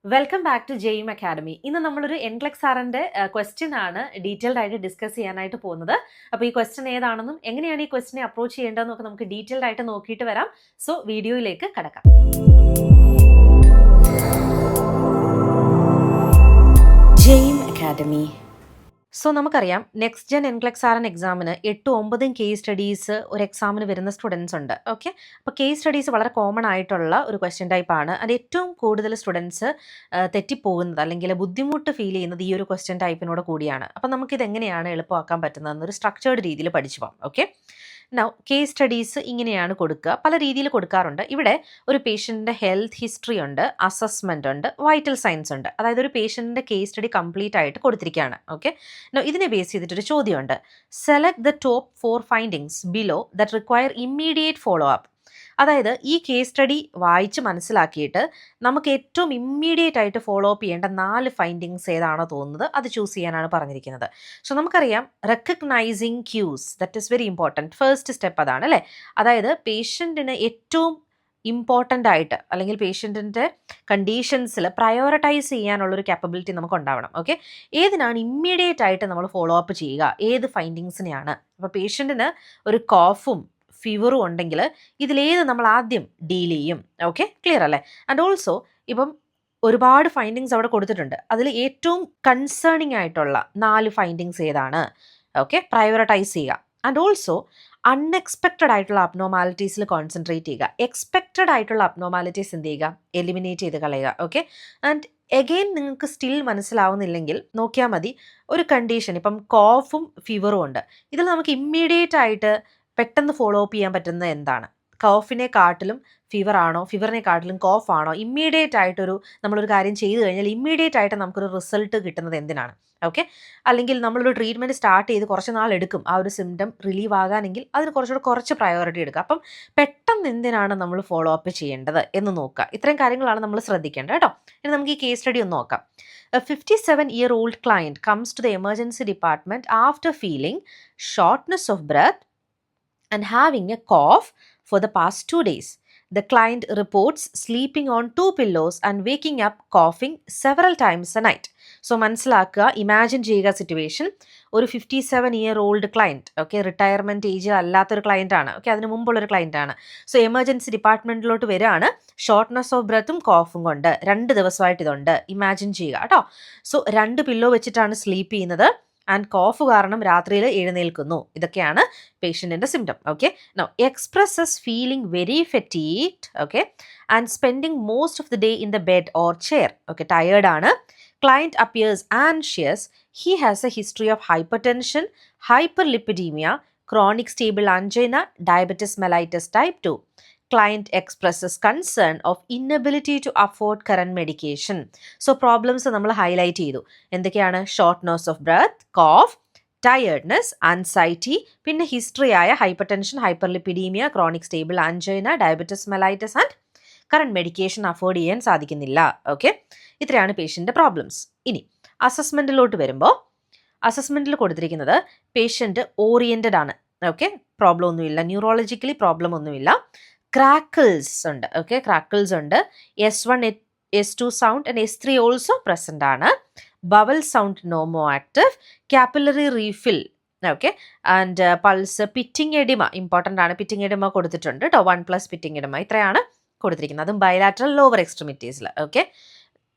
Welcome back to ജെയിം academy. ഇന്ന് നമ്മളൊരു എൻക്ലക്സ് ആറിന്റെ ക്വസ്റ്റ്യൻ ആണ് ഡീറ്റെയിൽഡ് ആയിട്ട് ഡിസ്കസ് ചെയ്യാനായിട്ട് പോകുന്നത്. അപ്പോൾ ഈ ക്വസ്റ്റ്യൻ ഏതാണെന്നും എങ്ങനെയാണ് ഈ ക്വസ്റ്റിനെ അപ്രോച്ച് ചെയ്യേണ്ടതെന്നൊക്കെ നമുക്ക് ഡീറ്റെയിൽഡ് ആയിട്ട് നോക്കിയിട്ട് വരാം. സോ വീഡിയോയിലേക്ക് കടക്കാം. ജെയിം അക്കാഡമി. സോ നമുക്കറിയാം next gen NCLEX R N എക്സാമിന് 8-9 കേസ് സ്റ്റഡീസ് ഒരു എക്സാമിന് വരുന്ന സ്റ്റുഡൻസ് ഉണ്ട്. ഓക്കെ, അപ്പോൾ കേസ് സ്റ്റഡീസ് വളരെ കോമൺ ആയിട്ടുള്ള ഒരു ക്വസ്റ്റ്യൻ ടൈപ്പാണ്. അത് ഏറ്റവും കൂടുതൽ സ്റ്റുഡൻസ് തെറ്റിപ്പോകുന്നത് അല്ലെങ്കിൽ ബുദ്ധിമുട്ട് ഫീൽ ചെയ്യുന്നത് ഈ ഒരു ക്വസ്റ്റ്യൻ ടൈപ്പിനോട് കൂടിയാണ്. അപ്പം നമുക്കിത് എങ്ങനെയാണ് എളുപ്പമാക്കാൻ പറ്റുന്നതെന്നൊരു സ്ട്രക്ചേർഡ് രീതിയിൽ പഠിച്ചു പോകാം. ഓക്കെ, നൗ കേസ് സ്റ്റഡീസ് ഇങ്ങനെയാണ് കൊടുക്കുക, പല രീതിയിൽ കൊടുക്കാറുണ്ട്. ഇവിടെ ഒരു പേഷ്യൻറ്റിൻ്റെ ഹെൽത്ത് ഹിസ്റ്ററി ഉണ്ട്, അസസ്മെൻ്റ് ഉണ്ട്, വൈറ്റൽ സയൻസ് ഉണ്ട്. അതായത് ഒരു പേഷ്യൻറ്റിൻ്റെ കേസ് സ്റ്റഡി കംപ്ലീറ്റ് ആയിട്ട് കൊടുത്തിരിക്കുകയാണ്. ഓക്കെ, നൗ ഇതിനെ ബേസ് ചെയ്തിട്ടൊരു ചോദ്യമുണ്ട്. Select the top 4 findings below that require immediate follow up. അതായത് ഈ കേസ് സ്റ്റഡി വായിച്ച് മനസ്സിലാക്കിയിട്ട് നമുക്ക് ഏറ്റവും ഇമ്മീഡിയറ്റ് ആയിട്ട് ഫോളോ അപ്പ് ചെയ്യേണ്ട 4 ഫൈൻഡിങ്സ് ഏതാണോ തോന്നുന്നത് അത് ചൂസ് ചെയ്യാനാണ് പറഞ്ഞിരിക്കുന്നത്. സോ നമുക്കറിയാം recognising cues, that is very important. First step അതാണ് അല്ലേ. അതായത് പേഷ്യൻറ്റിന് ഏറ്റവും ഇമ്പോർട്ടൻ്റ് ആയിട്ട് അല്ലെങ്കിൽ പേഷ്യൻറ്റിൻ്റെ കണ്ടീഷൻസിൽ പ്രയോറിറ്റൈസ് ചെയ്യാനുള്ളൊരു കാപ്പബിലിറ്റി നമുക്ക് ഉണ്ടാവണം. ഓക്കെ, ഏതിനാണ് ഇമ്മീഡിയറ്റ് ആയിട്ട് നമ്മൾ ഫോളോ അപ്പ് ചെയ്യുക, ഏത് ഫൈൻഡിങ്സിനെയാണ്. അപ്പോൾ പേഷ്യൻറ്റിന് ഒരു കോഫും ഫീവറും ഉണ്ടെങ്കിൽ ഇതിലേത് നമ്മൾ ആദ്യം ഡീൽ ചെയ്യും. ഓക്കെ, ക്ലിയർ അല്ലേ. ആൻഡ് ഓൾസോ ഇപ്പം ഒരുപാട് ഫൈൻഡിങ്സ് അവിടെ കൊടുത്തിട്ടുണ്ട്, അതിൽ ഏറ്റവും കൺസേണിങ് ആയിട്ടുള്ള 4 ഫൈൻഡിങ്സ് ഏതാണ്. ഓക്കെ, പ്രയോറിറ്റൈസ് ചെയ്യുക. ആൻഡ് ഓൾസോ അൺഎക്സ്പെക്റ്റഡ് ആയിട്ടുള്ള അബ്നോർമാലിറ്റീസിൽ കോൺസെൻട്രേറ്റ് ചെയ്യുക. എക്സ്പെക്റ്റഡ് ആയിട്ടുള്ള അബ്നോർമാലിറ്റീസ് എന്ത് ചെയ്യുക, എലിമിനേറ്റ് ചെയ്ത് കളയുക. ഓക്കെ, ആൻഡ് എഗെയിൻ നിങ്ങൾക്ക് സ്റ്റിൽ മനസ്സിലാവുന്നില്ലെങ്കിൽ നോക്കിയാൽ മതി. ഒരു കണ്ടീഷൻ ഇപ്പം കോഫും ഫീവറും ഉണ്ട്, ഇതിൽ നമുക്ക് ഇമ്മീഡിയറ്റ് ആയിട്ട് പെട്ടെന്ന് ഫോളോ അപ്പ് ചെയ്യാൻ പറ്റുന്നത് എന്താണ്? കോഫിനെ കാട്ടിലും ഫീവർ ആണോ, ഫീവറിനെ കാട്ടിലും കോഫ് ആണോ? ഇമ്മീഡിയറ്റ് ആയിട്ടൊരു നമ്മളൊരു കാര്യം ചെയ്തു കഴിഞ്ഞാൽ ഇമ്മീഡിയറ്റ് ആയിട്ട് നമുക്കൊരു റിസൾട്ട് കിട്ടുന്നത് എന്തിനാണ്? ഓക്കെ, അല്ലെങ്കിൽ നമ്മളൊരു ട്രീറ്റ്മെൻറ്റ് സ്റ്റാർട്ട് ചെയ്ത് കുറച്ച് നാൾ എടുക്കും ആ ഒരു സിംറ്റം റിലീവ് ആകാനെങ്കിൽ അതിന് കുറച്ച് പ്രയോറിറ്റി എടുക്കുക. അപ്പം പെട്ടെന്ന് എന്തിനാണ് നമ്മൾ ഫോളോ അപ്പ് ചെയ്യേണ്ടത് എന്ന് നോക്കുക. ഇത്രയും കാര്യങ്ങളാണ് നമ്മൾ ശ്രദ്ധിക്കേണ്ടത് കേട്ടോ. ഇനി നമുക്ക് ഈ കേസ് സ്റ്റഡി ഒന്ന് നോക്കാം. A 57-year-old client comes to the emergency department after feeling shortness of breath and having a cough for the past 2 days. The client reports sleeping on 2 pillows and waking up coughing several times a night. So മനസ്സിലാക്കുക, imagine ചെയ്യുക situation. ഒരു 57-year-old client, okay, retirement ഏജിൽ അല്ലാത്തൊരു client ആണ്. Okay, അതിന് മുമ്പുള്ളൊരു client ആണ്. So emergency ഡിപ്പാർട്ട്മെൻറ്റിലോട്ട് വരികയാണ്, shortness of ബ്രെത്തും കോഫും കൊണ്ട് 2 ദിവസമായിട്ട് ഇതുണ്ട്. ഇമാജിൻ ചെയ്യുക കേട്ടോ. സോ 2 പില്ലോ വെച്ചിട്ടാണ് സ്ലീപ്പ് ചെയ്യുന്നത് ആൻഡ് കോഫ് കാരണം രാത്രിയിൽ എഴുന്നേൽക്കുന്നു. ഇതൊക്കെയാണ് പേഷ്യൻറ്റിൻ്റെ symptom. Okay, now expresses feeling very fatigued, okay, and spending most of the day in the bed or chair. Okay, ടയേർഡാണ്. Client appears anxious. He has a history of hypertension, hyperlipidemia, chronic stable angina, diabetes mellitus type 2. Client expresses concern of inability to afford current medication. So problems നമ്മൾ highlight ചെയ്തു. എന്തൊക്കെയാണ്? Shortness of breath, cough, tiredness, anxiety, പിന്നെ history ആയ hypertension, hyperlipidaemia, chronic stable angina, diabetes mellitus and current medication afford ചെയ്യാൻ സാധിക്കുന്നില്ല. Okay, ഇത്രയാണ് പേഷ്യൻ്റെ problems. ഇനി അസസ്മെൻറ്റിലോട്ട് വരുമ്പോൾ അസസ്മെൻറ്റിൽ കൊടുത്തിരിക്കുന്നത് പേഷ്യൻ്റ് ഓറിയൻറ്റഡ് ആണ്. ഓക്കെ, പ്രോബ്ലം ഒന്നുമില്ല, ന്യൂറോളജിക്കലി പ്രോബ്ലം ഒന്നുമില്ല. ക്രാക്കിൾസ് ഉണ്ട്. ഓക്കെ, ക്രാക്കിൾസ് ഉണ്ട്. S1 S2 sound and S3 also present ആണ്. Bowel sound normoactive, capillary refill, okay, and pulse, pitting oedema important ആണ്. പിറ്റിംഗ് എഡിമ കൊടുത്തിട്ടുണ്ട് കേട്ടോ, 1+ പിറ്റിംഗ് എഡിമ. ഇത്രയാണ് കൊടുത്തിരിക്കുന്നത്, അതും ബയലാറ്ററൽ ലോവർ എക്സ്ട്രിമിറ്റീസിൽ. ഓക്കെ,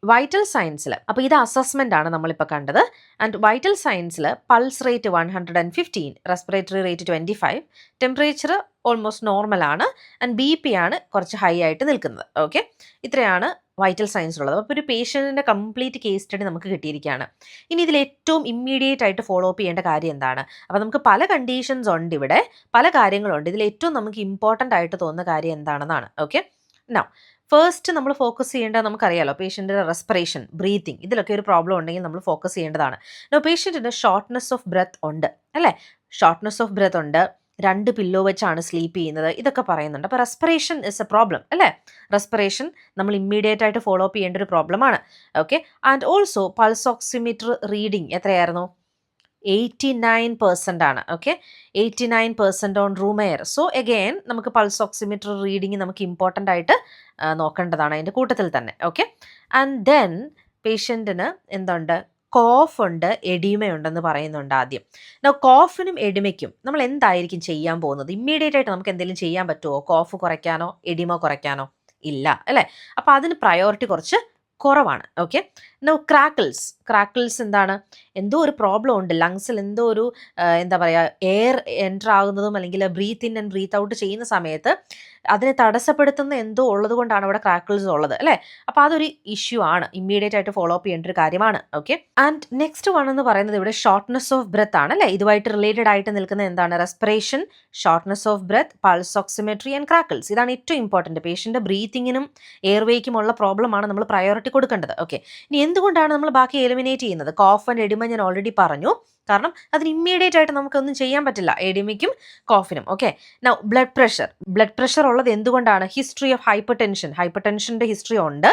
വൈറ്റൽ സയൻസിൽ അപ്പോൾ ഇത് അസസ്മെൻ്റ് ആണ് നമ്മളിപ്പോൾ കണ്ടത്. ആൻഡ് വൈറ്റൽ സയൻസിൽ pulse rate 115, respiratory rate 25, temperature almost നോർമലാണ്, ആൻഡ് BP ആണ് കുറച്ച് ഹൈ ആയിട്ട് നിൽക്കുന്നത്. ഓക്കെ, ഇത്രയാണ് വൈറ്റൽ സയൻസിലുള്ളത്. അപ്പോൾ ഒരു പേഷ്യൻറ്റിൻ്റെ കംപ്ലീറ്റ് കേസ് സ്റ്റഡി നമുക്ക് കിട്ടിയിരിക്കുകയാണ്. ഇനി ഇതിൽ ഏറ്റവും ഇമ്മീഡിയറ്റ് ആയിട്ട് ഫോളോ അപ്പ് ചെയ്യേണ്ട കാര്യം എന്താണ്? അപ്പോൾ നമുക്ക് പല കണ്ടീഷൻസ് ഉണ്ട്, ഇവിടെ പല കാര്യങ്ങളുണ്ട്. ഇതിൽ ഏറ്റവും നമുക്ക് ഇമ്പോർട്ടൻ്റ് ആയിട്ട് തോന്നുന്ന കാര്യം എന്താണെന്നാണ്. ഓക്കെ, നൗ ഫസ്റ്റ് നമ്മൾ ഫോക്കസ് ചെയ്യേണ്ടത് നമുക്കറിയാലോ, പേഷ്യൻറ്റിൻ്റെ റെസ്പിറേഷൻ, ബ്രീത്തിങ്, ഇതിലൊക്കെ ഒരു പ്രോബ്ലം ഉണ്ടെങ്കിൽ നമ്മൾ ഫോക്കസ് ചെയ്യേണ്ടതാണ്. നോ പേഷ്യൻറ്റിൻ്റെ ഷോർട്ട്നെസ് ഓഫ് ബ്രെത്ത് ഉണ്ട് അല്ലേ, ഷോർട്ട്നെസ് ഓഫ് ബ്രെത്ത് ഉണ്ട്, 2 പില്ലോ വെച്ചാണ് സ്ലീപ്പ് ചെയ്യുന്നത്, ഇതൊക്കെ പറയുന്നുണ്ട്. അപ്പോൾ റെസ്പിറേഷൻ ഇസ് എ പ്രോബ്ലം അല്ലേ. റെസ്പിറേഷൻ നമ്മൾ ഇമ്മീഡിയറ്റ് ആയിട്ട് ഫോളോ അപ്പ് ചെയ്യേണ്ട ഒരു പ്രോബ്ലമാണ്. Okay, and also pulse oximeter reading എത്രയായിരുന്നു? 89% ആണ്. Okay, 89% on room air. So again നമുക്ക് പൾസ് ഓക്സിമീറ്റർ റീഡിങ് നമുക്ക് ഇമ്പോർട്ടൻ്റ് ആയിട്ട് നോക്കേണ്ടതാണ് അതിൻ്റെ കൂട്ടത്തിൽ തന്നെ. ഓക്കെ, ആൻഡ് ദെൻ പേഷ്യൻറ്റിന് എന്തുണ്ട്, കോഫ് ഉണ്ട്, എഡിമയുണ്ടെന്ന് പറയുന്നുണ്ട് ആദ്യം. കോഫിനും എഡിമയ്ക്കും നമ്മൾ എന്തായിരിക്കും ചെയ്യാൻ പോകുന്നത്? ഇമ്മീഡിയറ്റ് ആയിട്ട് നമുക്ക് എന്തെങ്കിലും ചെയ്യാൻ പറ്റുമോ? കോഫ് കുറയ്ക്കാനോ എഡിമ കുറയ്ക്കാനോ? ഇല്ല അല്ലേ. അപ്പോൾ അതിന് പ്രയോറിറ്റി കുറച്ച് കുറവാണ്. ഓക്കെ, ക്രാക്കിൾസ് എന്താണ്, എന്തോ ഒരു പ്രോബ്ലം ഉണ്ട് ലങ്സിൽ, എന്തോ ഒരു എന്താ പറയുക, എയർ എൻ്റർ ആകുന്നതും അല്ലെങ്കിൽ breathe in and breathe out ചെയ്യുന്ന സമയത്ത് അതിനെ തടസ്സപ്പെടുത്തുന്ന എന്തോ ഉള്ളത് കൊണ്ടാണ് അവിടെ ക്രാക്കിൾസ് ഉള്ളത് അല്ലേ. അപ്പോൾ അതൊരു ഇഷ്യൂ ആണ്, ഇമ്മീഡിയറ്റ് ആയിട്ട് ഫോളോ അപ്പ് ചെയ്യേണ്ട ഒരു കാര്യമാണ്. ഓക്കെ, ആൻഡ് നെക്സ്റ്റ് വൺ എന്ന് പറയുന്നത് ഇവിടെ ഷോർട്ട്നെസ് ഓഫ് ബ്രെത്ത് ആണ് അല്ലേ. ഇതുമായിട്ട് റിലേറ്റഡ് ആയിട്ട് നിൽക്കുന്ന എന്താണ്, respiration, shortness of breath, pulse oximetry and crackles. ഇതാണ് ഏറ്റവും ഇമ്പോർട്ടൻറ്റ്. പേഷ്യൻ്റെ ബ്രീത്തിങ്ങിനും എയർവേക്കുമുള്ള പ്രോബ്ലമാണ് നമ്മൾ പ്രയോറിറ്റി കൊടുക്കേണ്ടത്. ഓക്കെ, ഇനി എന്തുകൊണ്ടാണ് നമ്മൾ ബാക്കി എലിമിനേറ്റ് ചെയ്യുന്നത്? കോഫ് ആൻഡ് എഡിമ ഞാൻ ഓൾറെഡി പറഞ്ഞു, കാരണം അതിന് ഇമ്മീഡിയറ്റ് ആയിട്ട് നമുക്കൊന്നും ചെയ്യാൻ പറ്റില്ല എഡിമയ്ക്കും കോഫിനും. ഓക്കെ, നൗ ബ്ലഡ് പ്രഷർ ഉള്ളത് എന്തുകൊണ്ടാണ്? ഹിസ്റ്ററി ഓഫ് ഹൈപ്പർ ടെൻഷൻ്റെ ഹിസ്റ്ററി ഉണ്ട്.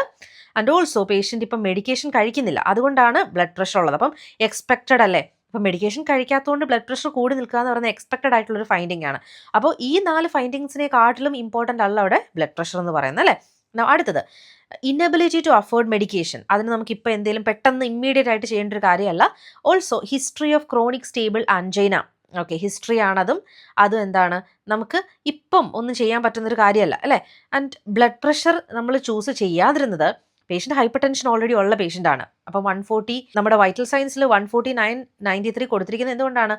ആൻഡ് ഓൾസോ പേഷ്യൻ്റ് ഇപ്പം മെഡിക്കേഷൻ കഴിക്കുന്നില്ല, അതുകൊണ്ടാണ് ബ്ലഡ് പ്രഷർ ഉള്ളത്. അപ്പം എക്സ്പെക്റ്റഡ് അല്ലേ. അപ്പം മെഡിക്കേഷൻ കഴിക്കാത്തതുകൊണ്ട് ബ്ലഡ് പ്രഷർ കൂടി നിൽക്കുക എന്ന് പറയുന്നത് എക്സ്പെക്റ്റഡ് ആയിട്ടുള്ളൊരു ഫൈൻഡിങ് ആണ്. അപ്പോൾ ഈ 4 ഫൈൻഡിങ്സിനെക്കാട്ടിലും ഇമ്പോർട്ടൻ്റ് അല്ല അവിടെ ബ്ലഡ് പ്രഷർ എന്ന് പറയുന്നത് അല്ലേ. അടുത്തത് ഇന്നബിലിറ്റി ടു അഫോർഡ് മെഡിക്കേഷൻ. അതിന് നമുക്കിപ്പോൾ എന്തെങ്കിലും പെട്ടെന്ന് ഇമ്മീഡിയറ്റ് ആയിട്ട് ചെയ്യേണ്ട ഒരു കാര്യമല്ല. Also history of chronic stable angina. Okay, history ആണതും. അതും എന്താണ്, നമുക്ക് ഇപ്പം ഒന്നും ചെയ്യാൻ പറ്റുന്നൊരു കാര്യമല്ല അല്ലേ. ആൻഡ് ബ്ലഡ് പ്രഷർ നമ്മൾ ചൂസ് ചെയ്യാതിരുന്നത്, പേഷ്യൻ്റ് ഹൈപ്പർ ടെൻഷൻ ഓൾറെഡി ഉള്ള പേഷ്യൻ്റ് ആണ്. അപ്പോൾ 140, നമ്മുടെ വൈറ്റൽ സയൻസിൽ 149/93 കൊടുത്തിരിക്കുന്നത് എന്തുകൊണ്ടാണ്?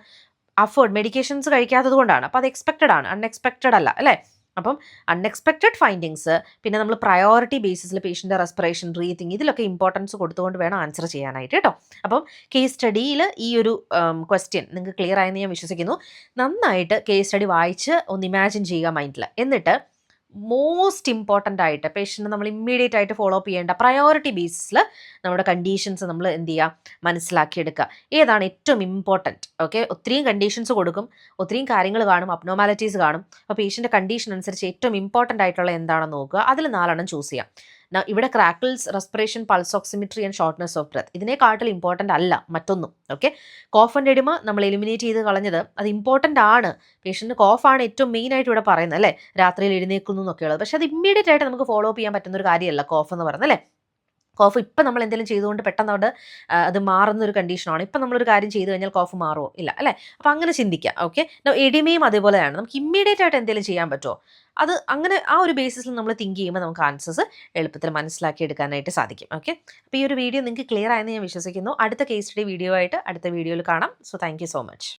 അഫോർഡ് മെഡിക്കേഷൻസ് കഴിക്കാത്തത് കൊണ്ടാണ്. അപ്പോൾ അത് എക്സ്പെക്റ്റഡ് ആണ്, അൺഎക്സ്പെക്റ്റഡ് അല്ല അല്ലേ. അപ്പം അൺഎക്സ്പെക്റ്റഡ് ഫൈൻഡിങ്സ്, പിന്നെ നമ്മൾ പ്രയോറിറ്റി ബേസിസിൽ പേഷ്യൻ്റെ റെസ്പിറേഷൻ, ബ്രീത്തിങ്, ഇതിലൊക്കെ ഇമ്പോർട്ടൻസ് കൊടുത്തുകൊണ്ട് വേണം ആൻസർ ചെയ്യാനായിട്ട് കേട്ടോ. അപ്പം കേസ് സ്റ്റഡിയിൽ ഈ ഒരു ക്വസ്റ്റ്യൻ നിങ്ങൾക്ക് ക്ലിയർ ആയെന്ന് ഞാൻ വിശ്വസിക്കുന്നു. നന്നായിട്ട് കേസ് സ്റ്റഡി വായിച്ച് ഒന്ന് ഇമാജിൻ ചെയ്യുക മൈൻഡിൽ. എന്നിട്ട് മോസ്റ്റ് ഇമ്പോർട്ടൻ്റ് ആയിട്ട് പേഷ്യൻറ്റ് നമ്മൾ ഇമ്മീഡിയറ്റ് ആയിട്ട് ഫോളോ അപ്പ് ചെയ്യേണ്ട പ്രയോറിറ്റി ബേസിസിൽ നമ്മുടെ കണ്ടീഷൻസ് നമ്മൾ എന്ത് ചെയ്യുക, മനസ്സിലാക്കിയെടുക്കുക. ഏതാണ് ഏറ്റവും ഇമ്പോർട്ടൻറ്റ്? ഓക്കെ, ഒത്തിരിയും കണ്ടീഷൻസ് കൊടുക്കും, ഒത്തിരിയും കാര്യങ്ങൾ കാണും, അബ്നോർമാലിറ്റീസ് കാണും. അപ്പോൾ പേഷ്യൻ്റെ കണ്ടീഷൻ അനുസരിച്ച് ഏറ്റവും ഇമ്പോർട്ടൻ്റ് ആയിട്ടുള്ള എന്താണെന്ന് നോക്കുക. അതിൽ 4 ചൂസ് ചെയ്യാം. ഇവിടെ crackles, respiration, pulse oximetry and shortness of breath ഇതിനെക്കാട്ടിൽ ഇമ്പോർട്ടൻ്റ് അല്ല മറ്റൊന്നും. ഓക്കെ, കോഫ് ആൻഡ് എഡിമ നമ്മൾ എലിമിനേറ്റ് ചെയ്ത് കളഞ്ഞത് അത് ഇമ്പോർട്ടൻ്റ് ആണ്. പേഷ്യൻ്റ് കോഫാണ് ഏറ്റവും മെയിൻ ആയിട്ട് ഇവിടെ പറയുന്നത് അല്ലേ, രാത്രിയിൽ എഴുന്നേക്കുന്നു എന്നൊക്കെയുള്ളത്. പക്ഷേ അത് ഇമ്മീഡിയറ്റ് ആയിട്ട് നമുക്ക് ഫോളോ അപ്പ് ചെയ്യാൻ പറ്റുന്ന ഒരു കാര്യമല്ല കോഫ് എന്ന് പറയുന്നത് അല്ലേ. കോഫ് ഇപ്പം നമ്മൾ എന്തെങ്കിലും ചെയ്തുകൊണ്ട് പെട്ടെന്ന് അവിടെ അത് മാറുന്ന ഒരു കണ്ടീഷനാണ്. ഇപ്പം നമ്മളൊരു കാര്യം ചെയ്തു കഴിഞ്ഞാൽ കോഫ് മാറുമോ? ഇല്ല അല്ലേ. അപ്പോൾ അങ്ങനെ ചിന്തിക്കാം. ഓക്കെ, എഡിമയും അതേപോലെയാണ്. നമുക്ക് ഇമ്മീഡിയറ്റ് ആയിട്ട് എന്തെങ്കിലും ചെയ്യാൻ പറ്റുമോ? അത് അങ്ങനെ ആ ഒരു ബേസിസിൽ നമ്മൾ തിങ്ക് ചെയ്യുമ്പോൾ നമുക്ക് ആൻസേഴ്സ് എളുപ്പത്തിൽ മനസ്സിലാക്കി എടുക്കാനായിട്ട് സാധിക്കും. ഓക്കെ, അപ്പോൾ ഈ ഒരു വീഡിയോ നിങ്ങൾക്ക് ക്ലിയർ ആയെന്ന് ഞാൻ വിശ്വസിക്കുന്നു. അടുത്ത കേസ് സ്റ്റഡി വീഡിയോ ആയിട്ട് അടുത്ത വീഡിയോയിൽ കാണാം. So thank you so much.